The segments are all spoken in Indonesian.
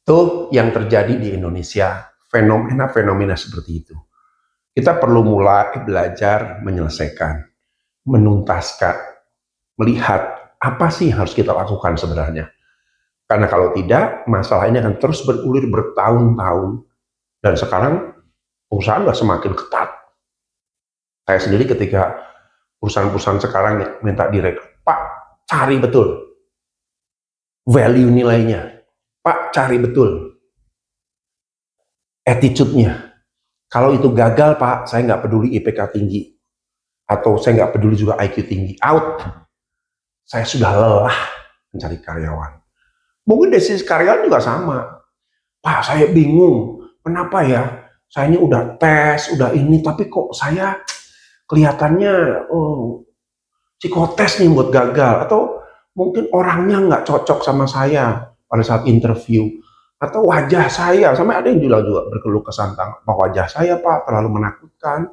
Itu yang terjadi di Indonesia, fenomena-fenomena seperti itu. Kita perlu mulai belajar menyelesaikan, menuntaskan, melihat apa sih yang harus kita lakukan sebenarnya. Karena kalau tidak, masalah ini akan terus berulir bertahun-tahun. Dan sekarang perusahaan sudah semakin ketat. Saya sendiri ketika perusahaan-perusahaan sekarang minta direkrut, Pak, cari betul value nilainya. Pak, cari betul attitude-nya. Kalau itu gagal, Pak, saya nggak peduli IPK tinggi. Atau saya nggak peduli juga IQ tinggi. Out. Saya sudah lelah mencari karyawan. Mungkin dari sisi karyawan juga sama. Pak, saya bingung. Kenapa ya? Saya ini udah tes, udah ini, tapi kok saya kelihatannya psikotes nih buat gagal. Atau mungkin orangnya nggak cocok sama saya pada saat interview. Atau wajah saya, sampai ada yang juga berkeluh kesah tentang wajah saya, Pak, terlalu menakutkan,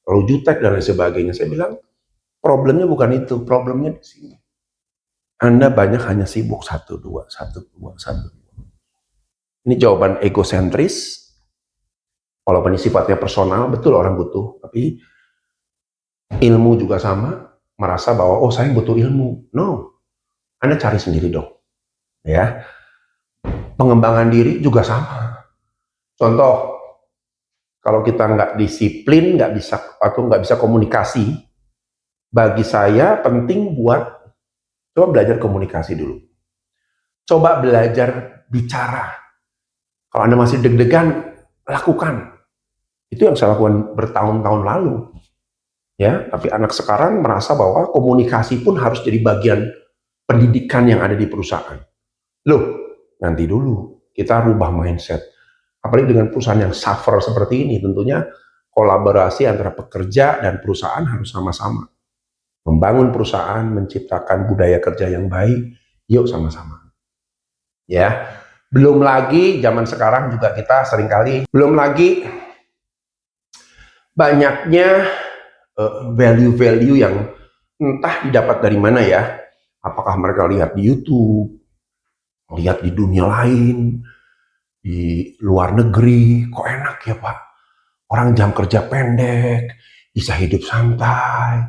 terlalu jutek dan lain sebagainya. Saya bilang, problemnya bukan itu, problemnya di sini. Anda banyak hanya sibuk satu dua. Ini jawaban egosentris. Walaupun ini sifatnya personal, betul orang butuh, tapi ilmu juga sama, merasa bahwa saya butuh ilmu. No, Anda cari sendiri dong. Ya, pengembangan diri juga sama. Contoh, kalau kita nggak disiplin, nggak bisa komunikasi, bagi saya penting buat coba belajar komunikasi dulu. Coba belajar bicara. Kalau Anda masih deg-degan, lakukan. Itu yang saya lakukan bertahun-tahun lalu. Ya, tapi anak sekarang merasa bahwa komunikasi pun harus jadi bagian pendidikan yang ada di perusahaan. Loh, nanti dulu kita rubah mindset. Apalagi dengan perusahaan yang suffer seperti ini, tentunya kolaborasi antara pekerja dan perusahaan harus sama-sama. Membangun perusahaan, menciptakan budaya kerja yang baik, yuk sama-sama. Ya, belum lagi zaman sekarang juga kita seringkali, belum lagi banyaknya value-value yang entah didapat dari mana ya. Apakah mereka lihat di YouTube, lihat di dunia lain, di luar negeri, kok enak ya Pak, orang jam kerja pendek, bisa hidup santai,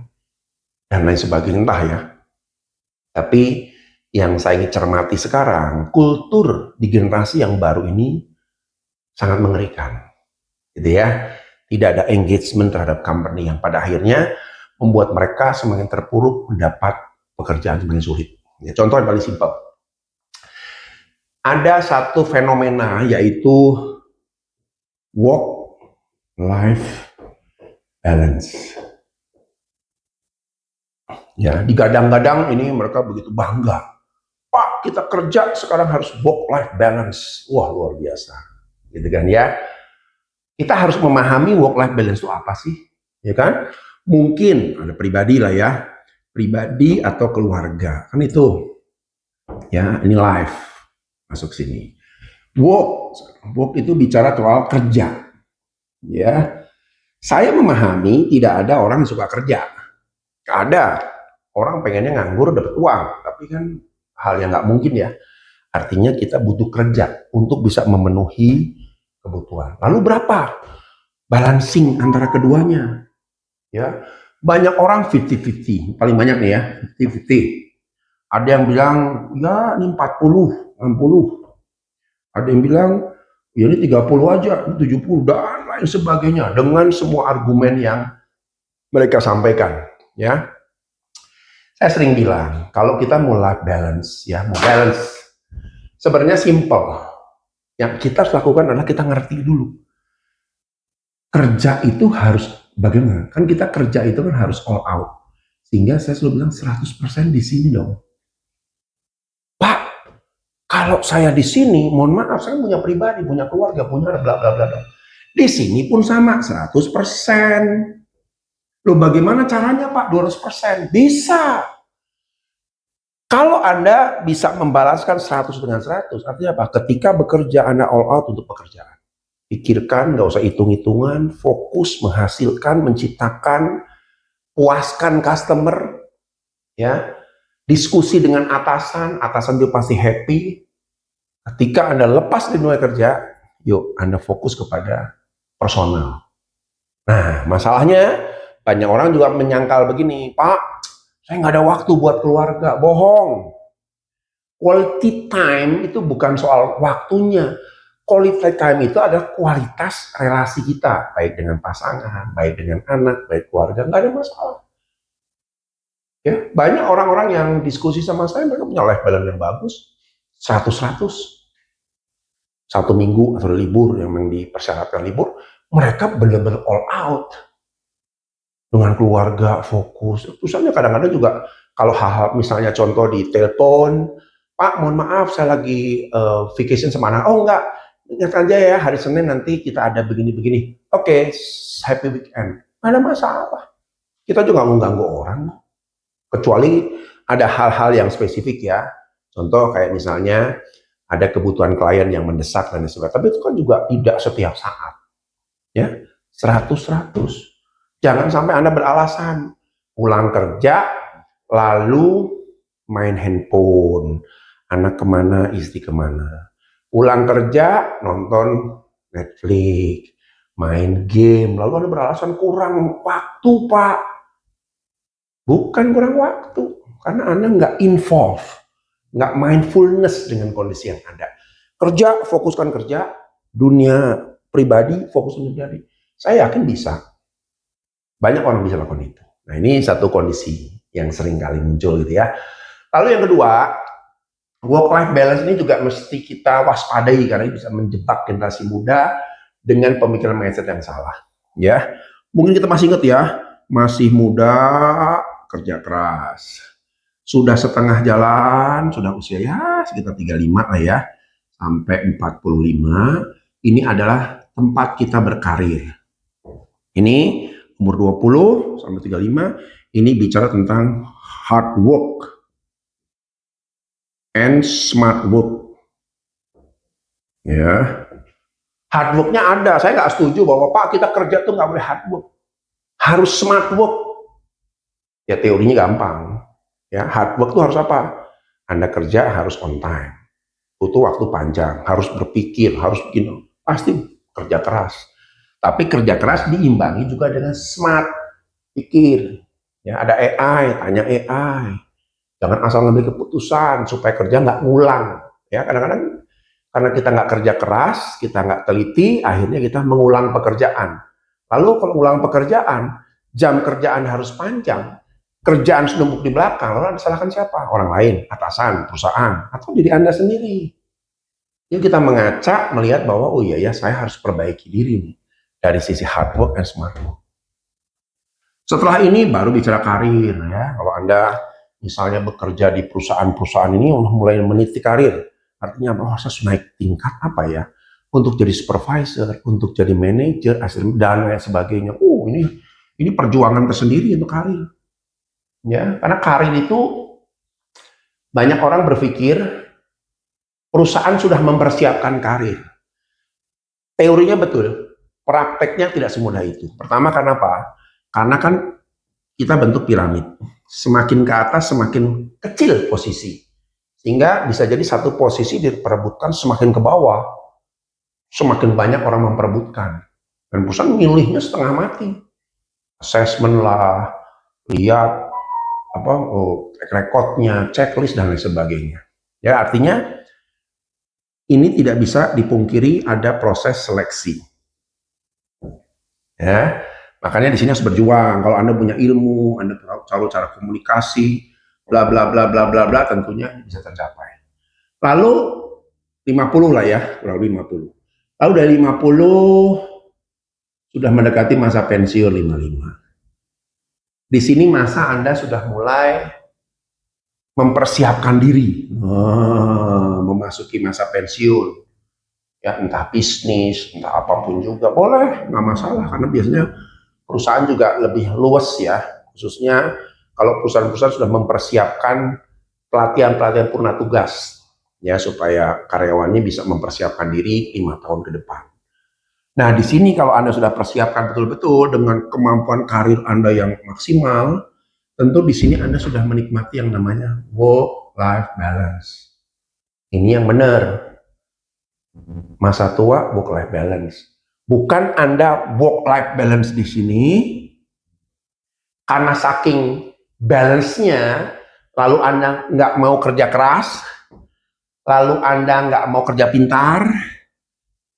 dan lain sebagainya, entah ya. Tapi yang saya ingin cermati sekarang, kultur di generasi yang baru ini sangat mengerikan, gitu ya. Tidak ada engagement terhadap company yang pada akhirnya membuat mereka semakin terpuruk mendapat pekerjaan semakin sulit. Ya, contoh yang paling simpel. Ada satu fenomena yaitu work-life balance. Ya, digadang-gadang ini mereka begitu bangga. Pak, kita kerja sekarang harus work-life balance. Wah, luar biasa. Gitu kan ya. Kita harus memahami work-life balance itu apa sih? Ya kan? Mungkin ada pribadi lah ya. Pribadi atau keluarga. Kan itu. Ya, ini life. Masuk sini. Work itu bicara soal kerja. Ya. Saya memahami tidak ada orang yang suka kerja. Ada. Orang pengennya nganggur dapat uang. Tapi kan hal yang nggak mungkin ya. Artinya kita butuh kerja untuk bisa memenuhi kebutuhan. Lalu berapa balancing antara keduanya? Ya, banyak orang 50-50, paling banyak nih ya, 50-50. Ada yang bilang ya ini 40, 60. Ada yang bilang ya ini 30 aja, ini 70 dan lain sebagainya dengan semua argumen yang mereka sampaikan, ya. Saya sering bilang kalau kita mau life balance, ya mau balance, sebenarnya simple. Yang kita harus lakukan adalah kita ngerti dulu. Kerja itu harus bagaimana? Kan kita kerja itu kan harus all out. Sehingga saya selalu bilang 100% di sini dong. Pak, kalau saya di sini, mohon maaf, saya punya pribadi, punya keluarga, punya bla bla bla. Di sini pun sama 100%. Loh bagaimana caranya Pak 200%? Bisa. Kalau Anda bisa membalaskan 100 dengan 100, artinya apa? Ketika bekerja Anda all out untuk pekerjaan. Pikirkan, nggak usah hitung-hitungan, fokus menghasilkan, menciptakan, puaskan customer, ya. Diskusi dengan atasan, atasan dia pasti happy. Ketika Anda lepas di dunia kerja, yuk Anda fokus kepada personal. Nah, masalahnya banyak orang juga menyangkal begini, Pak, saya nggak ada waktu buat keluarga. Bohong. Quality time itu bukan soal waktunya. Quality time itu adalah kualitas relasi kita, baik dengan pasangan, baik dengan anak, baik keluarga, nggak ada masalah. Ya, banyak orang-orang yang diskusi sama saya, mereka punya life balance yang bagus, 100-100. Satu minggu atau libur yang dipersyaratkan libur, mereka benar-benar all out dengan keluarga, fokus. Terusnya kadang-kadang juga kalau hal-hal misalnya contoh di telepon, Pak mohon maaf saya lagi vacation sama anak. Oh enggak, ingat aja ya hari Senin nanti kita ada begini-begini. Oke, happy weekend. Nggak ada masalah. Kita juga nggak mengganggu orang. Kecuali ada hal-hal yang spesifik ya. Contoh kayak misalnya ada kebutuhan klien yang mendesak dan sebagainya. Tapi itu kan juga tidak setiap saat. Ya, 100-100. Jangan sampai Anda beralasan pulang kerja lalu main handphone. Anak kemana, istri kemana. Pulang kerja nonton Netflix, main game. Lalu Anda beralasan kurang waktu, Pak. Bukan kurang waktu, karena Anda nggak involve, nggak mindfulness dengan kondisi yang ada. Kerja, fokuskan kerja, dunia pribadi, fokuskan pribadi. Saya yakin bisa. Banyak orang bisa lakukan itu. Nah ini satu kondisi yang sering kali muncul gitu ya. Lalu yang kedua, work-life balance ini juga mesti kita waspadai karena bisa menjebak generasi muda dengan pemikiran mindset yang salah. Ya, mungkin kita masih ingat ya, masih muda, kerja keras. Sudah setengah jalan, sudah usia ya sekitar 35 lah ya, sampai 45, ini adalah tempat kita berkarir. Ini umur 20 sampai 35, ini bicara tentang hard work and smart work. Ya, hard worknya ada. Saya nggak setuju bahwa Pak kita kerja tuh nggak boleh hard work, harus smart work. Ya teorinya gampang. Ya, hard work itu harus apa? Anda kerja harus on time, butuh waktu panjang, harus berpikir, harus bikin, pasti kerja keras. Tapi kerja keras diimbangi juga dengan smart, pikir. Ya, ada AI, tanya AI. Jangan asal ngambil keputusan supaya kerja nggak ngulang. Ya, kadang-kadang karena kita nggak kerja keras, kita nggak teliti, akhirnya kita mengulang pekerjaan. Lalu kalau mengulang pekerjaan, jam kerjaan harus panjang. Kerjaan senumpuk di belakang, lalu Anda salahkan siapa? Orang lain, atasan, perusahaan, atau diri Anda sendiri. Yuk kita mengaca, melihat bahwa oh iya ya saya harus perbaiki diri nih dari sisi hard work dan smart work. Setelah ini baru bicara karir ya. Kalau Anda misalnya bekerja di perusahaan-perusahaan ini mulai meniti karir, artinya bahwa saya harus naik tingkat apa ya? Untuk jadi supervisor, untuk jadi manajer, dan lain sebagainya. Ini perjuangan tersendiri untuk karir. Ya, karena karir itu banyak orang berpikir perusahaan sudah mempersiapkan karir. Teorinya betul, prakteknya tidak semudah itu. Pertama karena apa? Karena kan kita bentuk piramid. Semakin ke atas semakin kecil posisi. Sehingga bisa jadi satu posisi diperebutkan semakin ke bawah. Semakin banyak orang memperebutkan. Dan perusahaan milihnya setengah mati. Assessment lah, lihat rekodnya, checklist dan lain sebagainya. Ya artinya ini tidak bisa dipungkiri ada proses seleksi. Ya, makanya di sini harus berjuang. Kalau Anda punya ilmu, Anda tahu cara komunikasi, bla bla bla bla bla bla, tentunya bisa tercapai. Lalu 50 lah ya, kurang lebih 50. Lalu dari 50 sudah mendekati masa pensiun 55. Di sini masa Anda sudah mulai mempersiapkan diri, memasuki masa pensiun. Ya entah bisnis, entah apapun juga boleh, nggak masalah karena biasanya perusahaan juga lebih luas ya, khususnya kalau perusahaan-perusahaan sudah mempersiapkan pelatihan-pelatihan purna tugas ya supaya karyawannya bisa mempersiapkan diri 5 tahun ke depan. Nah di sini kalau Anda sudah persiapkan betul-betul dengan kemampuan karir Anda yang maksimal, tentu di sini Anda sudah menikmati yang namanya work-life balance. Ini yang benar. Masa tua work life balance. Bukan Anda work life balance di sini karena saking balance-nya, lalu Anda nggak mau kerja keras, lalu Anda nggak mau kerja pintar,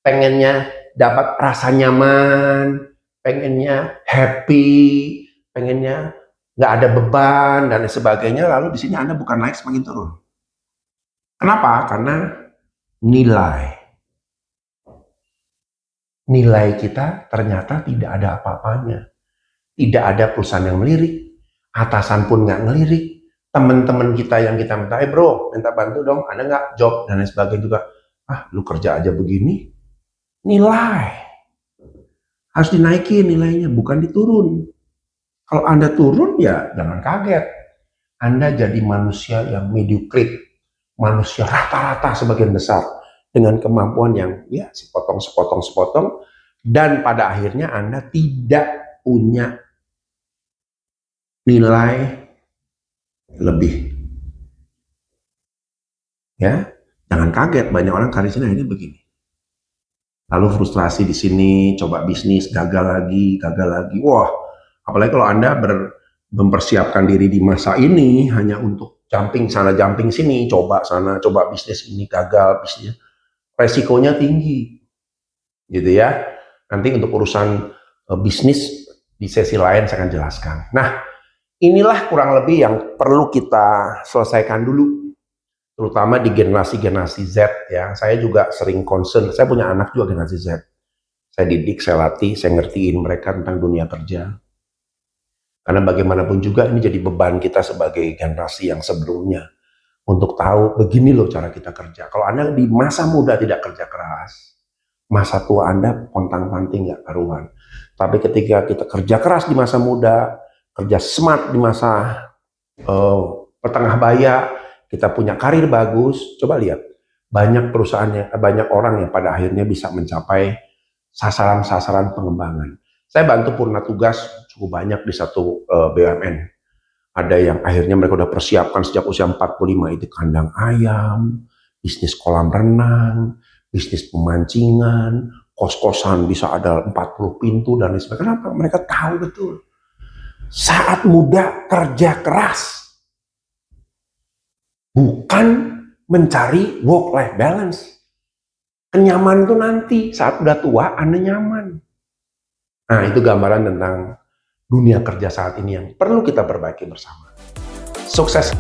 pengennya dapat rasa nyaman, pengennya happy, pengennya nggak ada beban dan sebagainya, lalu di sini Anda bukan naik, semakin turun. Kenapa? Karena nilai kita ternyata tidak ada apa-apanya. Tidak ada perusahaan yang melirik, atasan pun nggak ngelirik, teman-teman kita yang kita minta, bro, minta bantu dong, ada nggak job, dan lain sebagainya juga. Lu kerja aja begini. Nilai harus dinaikin nilainya, bukan diturun. Kalau Anda turun, ya jangan kaget. Anda jadi manusia yang mediocre, manusia rata-rata sebagian besar, dengan kemampuan yang ya sepotong, dan pada akhirnya Anda tidak punya nilai lebih. Ya, jangan kaget, banyak orang karir sini akhirnya begini. Lalu frustrasi di sini, coba bisnis, gagal lagi. Wah, apalagi kalau Anda mempersiapkan diri di masa ini hanya untuk jumping sana, jumping sini, coba sana, coba bisnis ini, gagal bisnisnya. Resikonya tinggi. Gitu ya. Nanti untuk urusan bisnis di sesi lain saya akan jelaskan. Nah, inilah kurang lebih yang perlu kita selesaikan dulu, terutama di generasi Z ya. Saya juga sering concern, saya punya anak juga generasi Z. Saya didik, saya latih, saya ngertiin mereka tentang dunia kerja. Karena bagaimanapun juga ini jadi beban kita sebagai generasi yang sebelumnya, untuk tahu begini loh cara kita kerja. Kalau Anda di masa muda tidak kerja keras, masa tua Anda pontang-panting nggak karuan. Tapi ketika kita kerja keras di masa muda, kerja smart di masa pertengah baya, kita punya karir bagus, coba lihat, banyak perusahaan, banyak orang yang pada akhirnya bisa mencapai sasaran-sasaran pengembangan. Saya bantu purna tugas cukup banyak di satu BUMN. Ada yang akhirnya mereka udah persiapkan sejak usia 45, itu kandang ayam, bisnis kolam renang, bisnis pemancingan, kos-kosan bisa ada 40 pintu dan lain sebagainya. Kenapa? Mereka tahu betul. Saat muda kerja keras, bukan mencari work-life balance. Kenyamanan itu nanti, saat udah tua Anda nyaman. Nah, itu gambaran tentang dunia kerja saat ini yang perlu kita perbaiki bersama. Sukses!